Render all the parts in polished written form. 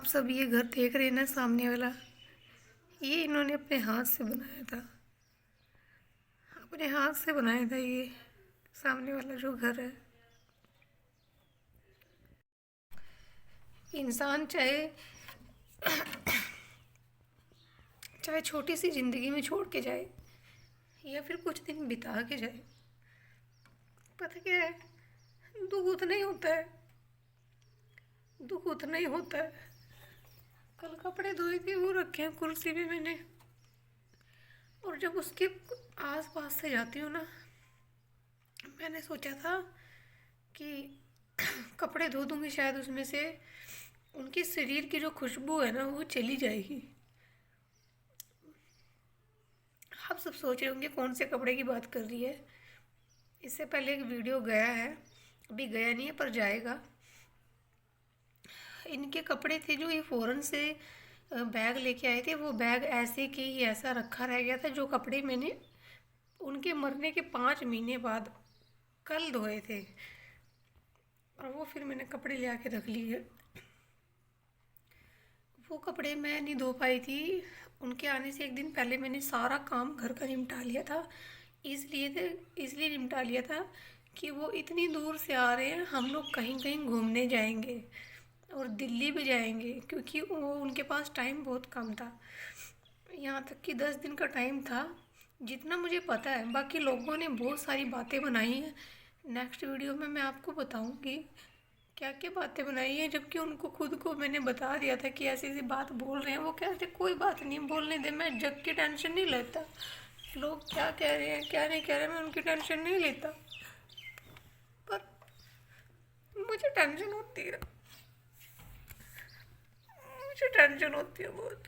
आप सब ये घर देख रहे हैं ना, सामने वाला, ये इन्होंने अपने हाथ से बनाया था। अपने हाथ से बनाया था ये सामने वाला जो घर है। इंसान चाहे चाहे छोटी सी ज़िंदगी में छोड़ के जाए या फिर कुछ दिन बिता के जाए, पता क्या है, दुख उतना ही होता है। दुख उतना ही होता है। कल कपड़े धोए थे, वो रखे हैं कुर्सी पे मैंने, और जब उसके आस पास से जाती हूँ ना, मैंने सोचा था कि कपड़े धो दूंगी, शायद उसमें से उनके शरीर की जो खुशबू है ना वो चली जाएगी। आप सब सोच रहे होंगे कौन से कपड़े की बात कर रही है। इससे पहले एक वीडियो गया है, अभी गया नहीं है पर जाएगा। इनके कपड़े थे जो ये फ़ौरन से बैग लेके आए थे। वो बैग ऐसे के ही ऐसा रखा रह गया था। जो कपड़े मैंने उनके मरने के 5 महीने बाद कल धोए थे, और वो फिर मैंने कपड़े ले आके रख लिए। वो कपड़े मैं नहीं धो पाई थी। उनके आने से एक दिन पहले मैंने सारा काम घर का निपटा लिया था। इसलिए निपटा लिया था कि वो इतनी दूर से आ रहे हैं, हम लोग कहीं कहीं घूमने जाएंगे और दिल्ली भी जाएंगे, क्योंकि वो उनके पास टाइम बहुत कम था। यहाँ तक कि 10 दिन का टाइम था, जितना मुझे पता है। बाकी लोगों ने बहुत सारी बातें बनाई हैं। नेक्स्ट वीडियो में मैं आपको बताऊंगी क्या क्या बातें बनाई हैं, जबकि उनको खुद को मैंने बता दिया था कि ऐसी ऐसी बात बोल रहे हैं। वो कहते कोई बात नहीं, बोलने दे, मैं जग की टेंशन नहीं लेता। लोग क्या कह रहे हैं क्या नहीं कह रहे हैं, मैं उनकी टेंशन नहीं लेता। पर मुझे टेंशन होती है, मुझे टेंशन होती है बहुत।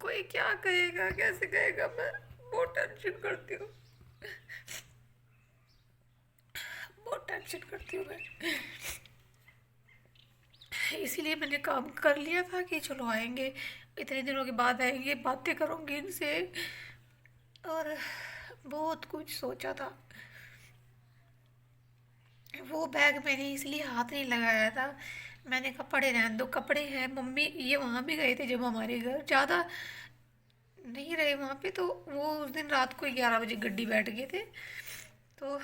कोई क्या कहेगा, कैसे कहेगा, मैं बहुत टेंशन करती हूँ। बहुत टेंशन करती हूँ मैं। इसीलिए मैंने काम कर लिया था कि चलो आएंगे, इतने दिनों के बाद आएंगे, बातें करूँगी इनसे। और बहुत कुछ सोचा था। वो बैग मैंने इसलिए हाथ नहीं लगाया था। मैंने कहा पड़े रहने दो, कपड़े हैं। मम्मी ये वहाँ भी गए थे जब हमारे घर, ज़्यादा नहीं रहे वहाँ पे। तो वो उस दिन रात को 11 बजे गड्डी बैठ गए थे, तो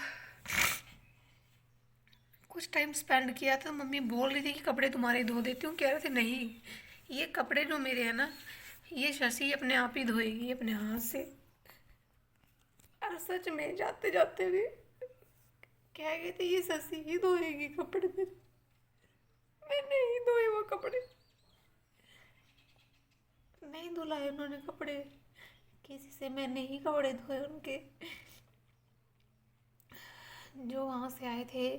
कुछ टाइम स्पेंड किया था। मम्मी बोल रही थी कि कपड़े तुम्हारे धो देती हूँ, कह रहे थे नहीं, ये कपड़े जो मेरे हैं ना, ये शशि अपने आप ही धोएगी अपने हाथ से। और सच में जाते जाते भी कह गए थे ये शशि ही धोएगी कपड़े मेरे। मैंने ही धोए वो कपड़े, नहीं धुलाए उन्होंने कपड़े किसी से, मैंने ही कपड़े धोए उनके। जो वहाँ से आए थे,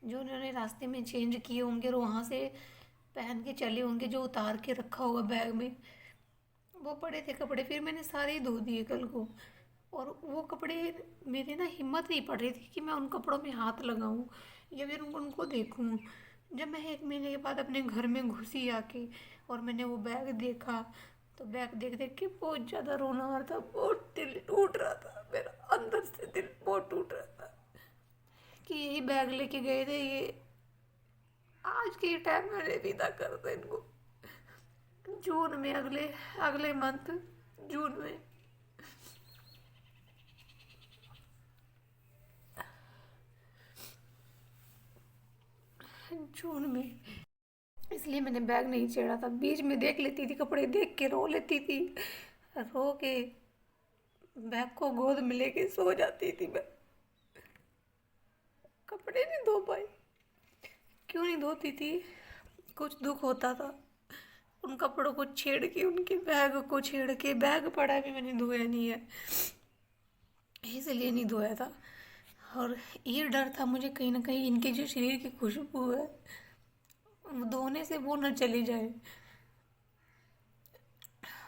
जो उन्होंने रास्ते में चेंज किए होंगे और वहाँ से पहन के चले होंगे, जो उतार के रखा होगा बैग में, वो पड़े थे कपड़े। फिर मैंने सारे ही धो दिए कल को। और वो कपड़े, मेरी ना हिम्मत नहीं पड़ रही थी कि मैं उन कपड़ों में हाथ लगाऊं या फिर उनको देखूं। जब मैं 1 महीने के बाद अपने घर में घुसी आके और मैंने वो बैग देखा, तो बैग देख देख के बहुत ज़्यादा रोना आ रहा था, बहुत दिल टूट रहा था मेरा, अंदर से दिल बहुत टूट रहा था कि यही बैग लेके गए थे ये, आज के टाइम में विदा कर दो इनको। जून में, अगले अगले मंथ जून में। जून में इसलिए मैंने बैग नहीं छेड़ा था। बीच में देख लेती थी कपड़े, देख के रो लेती थी, रो के बैग को गोद में लेके सो जाती थी मैं। कपड़े नहीं धो पाई। क्यों नहीं धोती थी, कुछ दुख होता था। उन कपड़ों को छेड़ के, उनके बैग को छेड़ के, बैग पड़ा भी मैंने धोया नहीं है, इसलिए नहीं धोया था। और ये डर था मुझे कहीं ना कहीं इनके जो शरीर की खुशबू है, धोने से वो न चली जाए।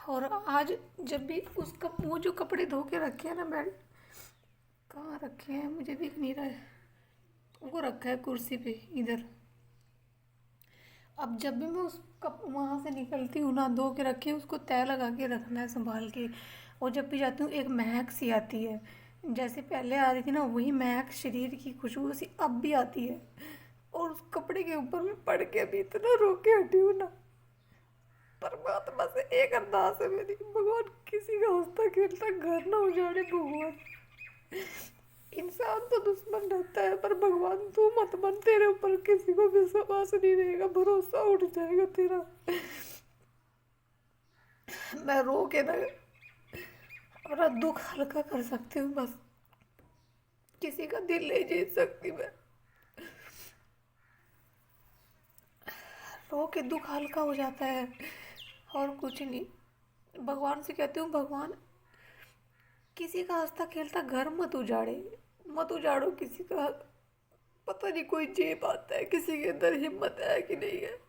और आज जब भी उसका वो जो कपड़े धो के रखे हैं ना, मैं कहाँ रखे हैं मुझे दिख नहीं रहा है, वो रखा है कुर्सी पे इधर। अब जब भी मैं उस कप वहाँ से निकलती हूँ ना, धो के रखे उसको तय लगा के रखना है संभाल के। और जब भी जाती हूँ एक महक सी आती है, जैसे पहले आ रही थी ना वही महक, शरीर की खुशबू सी अब भी आती है। और उस कपड़े के ऊपर मैं पड़ के अभी इतना रो के हटी हूँ ना। परमात्मा से एक अरदास है मेरी, भगवान किसी का हंसता खेलता घर ना उजाड़े भगवान। इंसान तो दुश्मन रहता है पर भगवान तू मत बन, तेरे ऊपर किसी को विश्वास नहीं रहेगा, भरोसा उठ जाएगा तेरा। मैं रो के ना अपना दुख हल्का कर सकती हूँ बस, किसी का दिल नहीं जीत सकती मैं। रो के दुख हल्का हो जाता है और कुछ नहीं। भगवान से कहती हूँ, भगवान किसी का हंसता खेलता घर मत उजाड़े, मत उजाड़ो किसी का। पता नहीं कोई जी पाता है, किसी के अंदर हिम्मत है कि नहीं है।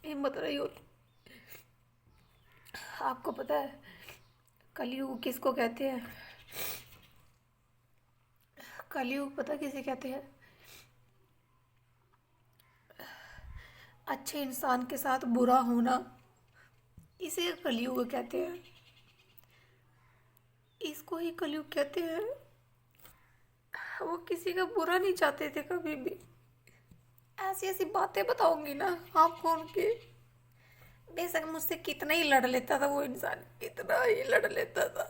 हिम्मत नहीं होती। आपको पता है कलयुग किसको कहते हैं? कलयुग पता किसे कहते हैं? अच्छे इंसान के साथ बुरा होना, इसे कलयुग कहते हैं। इसको ही कलयुग कहते हैं। वो किसी का बुरा नहीं चाहते थे कभी भी। ऐसी ऐसी बातें बताऊंगी ना आपको उनकी, बेशक मुझसे कितना ही लड़ लेता था वो इंसान, कितना ही लड़ लेता था,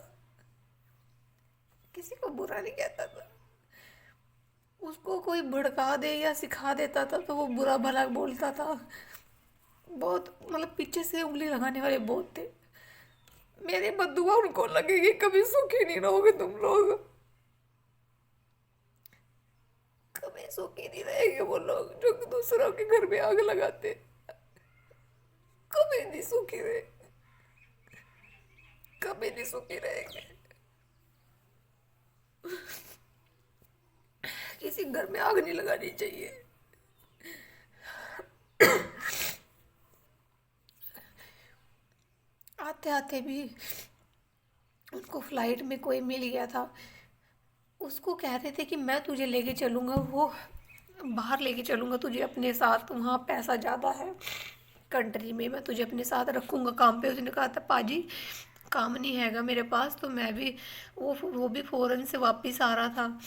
किसी को बुरा नहीं कहता था। उसको कोई भड़का दे या सिखा देता था तो वो बुरा भला बोलता था। बहुत मतलब पीछे से उंगली लगाने वाले बहुत थे। मेरी बद्दुआ उनको लगेगी, कभी सुखी नहीं रहोगे तुम लोग, कभी सुखी नहीं रहेंगे वो लोग जो दूसरों के घर में आग लगाते, कभी नहीं सुखी रहे, कभी नहीं सुखी रहेंगे। किसी घर में आग नहीं लगानी चाहिए। आते आते भी उनको फ्लाइट में कोई मिल गया था, उसको कह रहे थे कि मैं तुझे लेके चलूँगा, वो बाहर लेके चलूँगा तुझे अपने साथ, वहाँ पैसा ज़्यादा है कंट्री में, मैं तुझे अपने साथ रखूँगा काम पे। उसने कहा था पाजी काम नहीं हैगा मेरे पास, तो मैं भी वो भी फ़ॉरेन से वापस आ रहा था,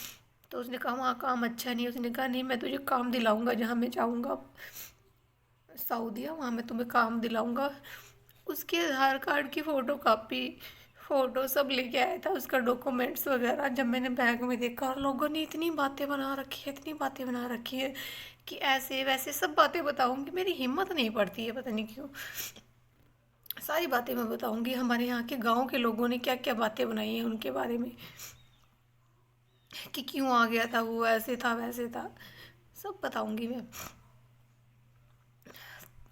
तो उसने कहा वहाँ काम अच्छा नहीं है। उसने कहा नहीं मैं तुझे काम दिलाऊँगा, जहाँ मैं जाऊँगा सऊदीया वहाँ मैं तुम्हें काम दिलाऊँगा। उसके आधार कार्ड की फ़ोटो कापी, फ़ोटो सब लेके आया था, उसका डॉक्यूमेंट्स वगैरह। जब मैंने बैग में देखा और लोगों ने इतनी बातें बना रखी है, इतनी बातें बना रखी है कि ऐसे वैसे सब बातें बताऊंगी, मेरी हिम्मत नहीं पड़ती है पता नहीं क्यों। सारी बातें मैं बताऊंगी, हमारे यहाँ के गांव के लोगों ने क्या क्या बातें बनाई हैं उनके बारे में, कि क्यों आ गया था वो, ऐसे था वैसे था, सब बताऊंगी मैं।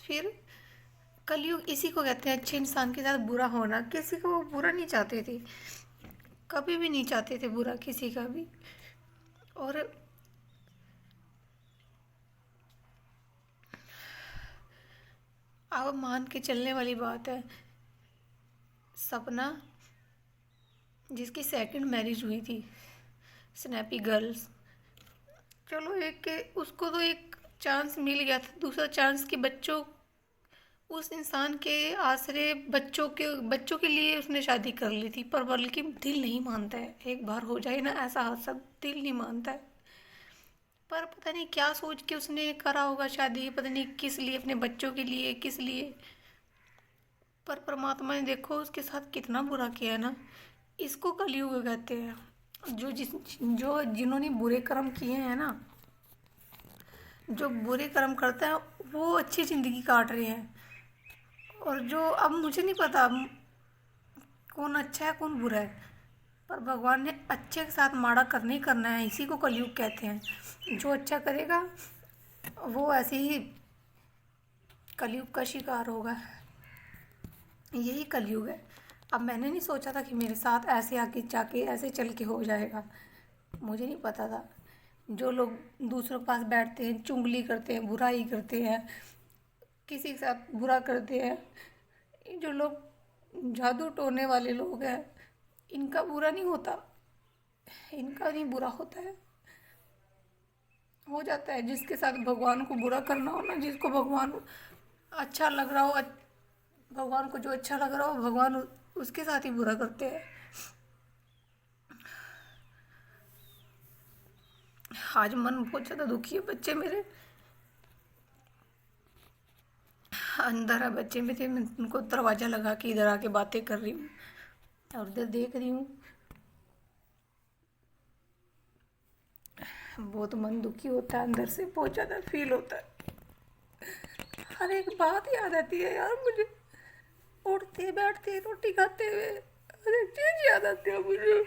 फिर कलयुग इसी को कहते हैं अच्छे इंसान के साथ बुरा होना। किसी को वो बुरा नहीं चाहते थे, कभी भी नहीं चाहते थे बुरा किसी का भी। और अब मान के चलने वाली बात है, सपना जिसकी सेकंड मैरिज हुई थी, स्नैपी गर्ल्स, चलो एक के उसको तो एक चांस मिल गया था, दूसरा चांस कि बच्चों उस इंसान के आसरे बच्चों के लिए उसने शादी कर ली थी, पर बल्कि दिल नहीं मानता है, एक बार हो जाए ना ऐसा हादसा दिल नहीं मानता है। पर पता नहीं क्या सोच के उसने करा होगा शादी, पता नहीं किस लिए, अपने बच्चों के लिए किस लिए। पर परमात्मा ने देखो उसके साथ कितना बुरा किया है ना। इसको कलयुग कहते हैं। जो जिन्होंने बुरे कर्म किए हैं ना, जो बुरे कर्म करता है वो अच्छी ज़िंदगी काट रहे हैं। और जो अब मुझे नहीं पता कौन अच्छा है कौन बुरा है, पर भगवान ने अच्छे के साथ माड़ा करना ही करना है, इसी को कलयुग कहते हैं। जो अच्छा करेगा वो ऐसे ही कलयुग का शिकार होगा, यही कलयुग है। अब मैंने नहीं सोचा था कि मेरे साथ ऐसे आके जाके ऐसे चल के हो जाएगा, मुझे नहीं पता था। जो लोग दूसरों के पास बैठते हैं, चुगली करते हैं, बुराई करते हैं, किसी के साथ बुरा करते हैं, ये जो लोग जादू टोने वाले लोग हैं, इनका बुरा नहीं होता, इनका नहीं बुरा होता है, हो जाता है जिसके साथ भगवान को बुरा करना हो ना, जिसको भगवान अच्छा लग रहा हो, भगवान को जो अच्छा लग रहा हो भगवान उसके साथ ही बुरा करते हैं। आज मन बहुत ज़्यादा दुखी है। बच्चे मेरे अंदर है, बच्चे मेरे, मैं उनको दरवाज़ा लगा के इधर आके बातें कर रही हूँ और इधर देख रही हूँ। बहुत मन दुखी होता है, अंदर से बहुत ज़्यादा फील होता है। हर एक बात याद आती है यार मुझे, उठते बैठते रोटी खाते हुए हर एक चीज़ याद आती है मुझे।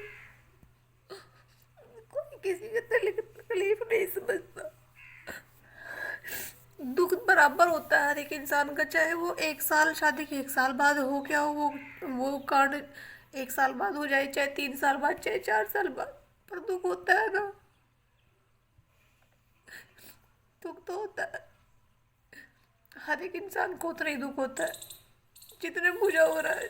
कोई किसी की तकलीफ नहीं समझता। दुख बराबर होता है हर एक इंसान का, चाहे वो एक साल शादी के एक साल बाद हो क्या हो, वो कांड एक साल बाद हो जाए, चाहे 3 साल बाद, चाहे 4 साल बाद, पर दुख होता है ना। दुख तो होता है, हर एक इंसान को उतना ही दुख होता है जितने मुझे हो रहा है।